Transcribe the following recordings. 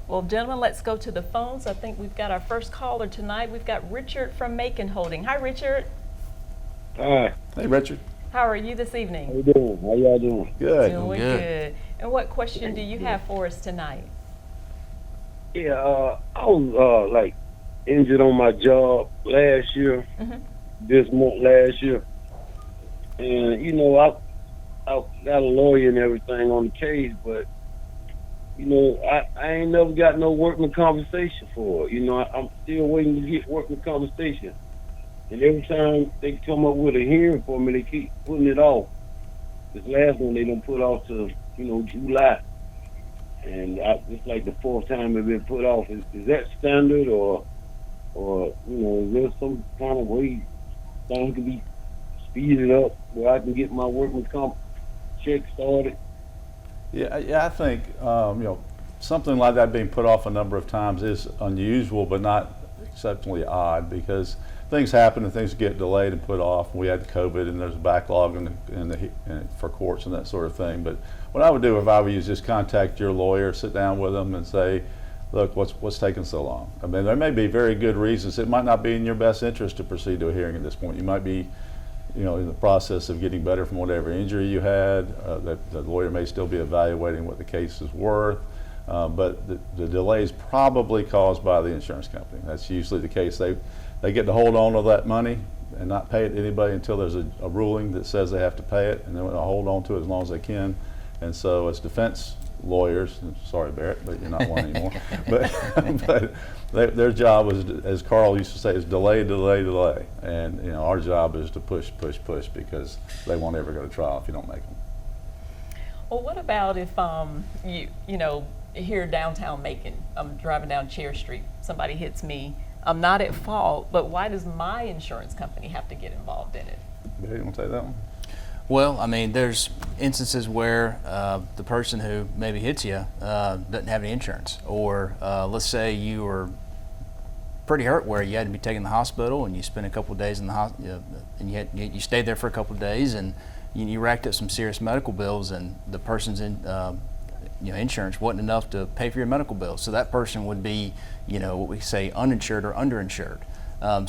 Well, gentlemen, let's go to the phones. I think we've got our first caller tonight. We've got Richard from Macon holding. Hi, Richard. Hi. Hey, Richard. How are you this evening? How you doing? How y'all doing? Good. Doing good. And what question do you have for us tonight? Yeah, I was like injured on my job last year, this month last year, and you know I got a lawyer and everything on the case, but you know I ain't never got no workman compensation for it. You know I'm still waiting to get workman compensation, and every time they come up with a hearing for me, they keep putting it off. This last one they done put off to July. And it's like the fourth time it's been put off. Is that standard, or is there some kind of way things can be speeded up where I can get my workman's comp check started? Yeah, I think something like that being put off a number of times is unusual, but not exceptionally odd, because things happen and things get delayed and put off. We had COVID and there's a backlog for courts and that sort of thing. But what I would do if I were you is just contact your lawyer, sit down with them and say, look, what's taking so long? I mean, there may be very good reasons. It might not be in your best interest to proceed to a hearing at this point. You might be in the process of getting better from whatever injury you had. The lawyer may still be evaluating what the case is worth. But the delay is probably caused by the insurance company. That's usually the case. They get to hold on to that money and not pay it to anybody until there's a ruling that says they have to pay it, and then they'll hold on to it as long as they can. And so as defense lawyers, sorry Barrett, but you're not one anymore, but their job is, as Carl used to say, is delay, delay, delay. And our job is to push, push, push, because they won't ever go to trial if you don't make them. Well, what about if here downtown Macon, I'm driving down Chair Street, somebody hits me, I'm not at fault, but why does my insurance company have to get involved in it? Barry, you want to take that one? Well, I mean, there's instances where the person who maybe hits you doesn't have any insurance, or let's say you were pretty hurt where you had to be taken to the hospital and you spent a couple of days in the hospital, and you stayed there for a couple of days, and you racked up some serious medical bills, and the person's insurance wasn't enough to pay for your medical bills. So that person would be, what we say uninsured or underinsured.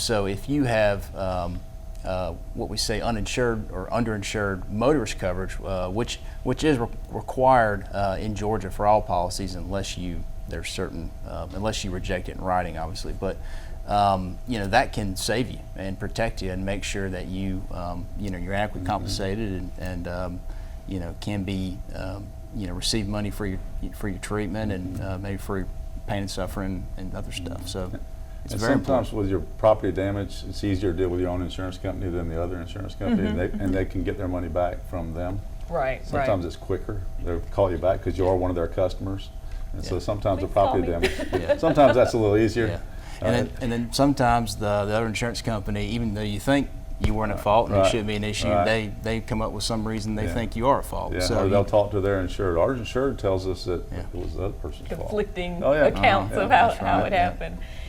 So if you have what we say uninsured or underinsured motorist coverage, which is required in Georgia for all policies, unless you reject it in writing, obviously. But that can save you and protect you and make sure that you're adequately compensated and can be receive money for your treatment and maybe for your pain and suffering and other stuff. So it's very sometimes important. with your property damage, it's easier to deal with your own insurance company than the other insurance company, and they can get their money back from them. Right. Sometimes it's quicker. They'll call you back because you are one of their customers, and so sometimes the property damage. Sometimes that's a little easier. Yeah. And then sometimes the other insurance company, even though you think you weren't at fault and it shouldn't be an issue, they come up with some reason they think you are at fault. Yeah, so or they'll talk to their insured. Our insured tells us that it was the other person's fault. Conflicting accounts of how it happened.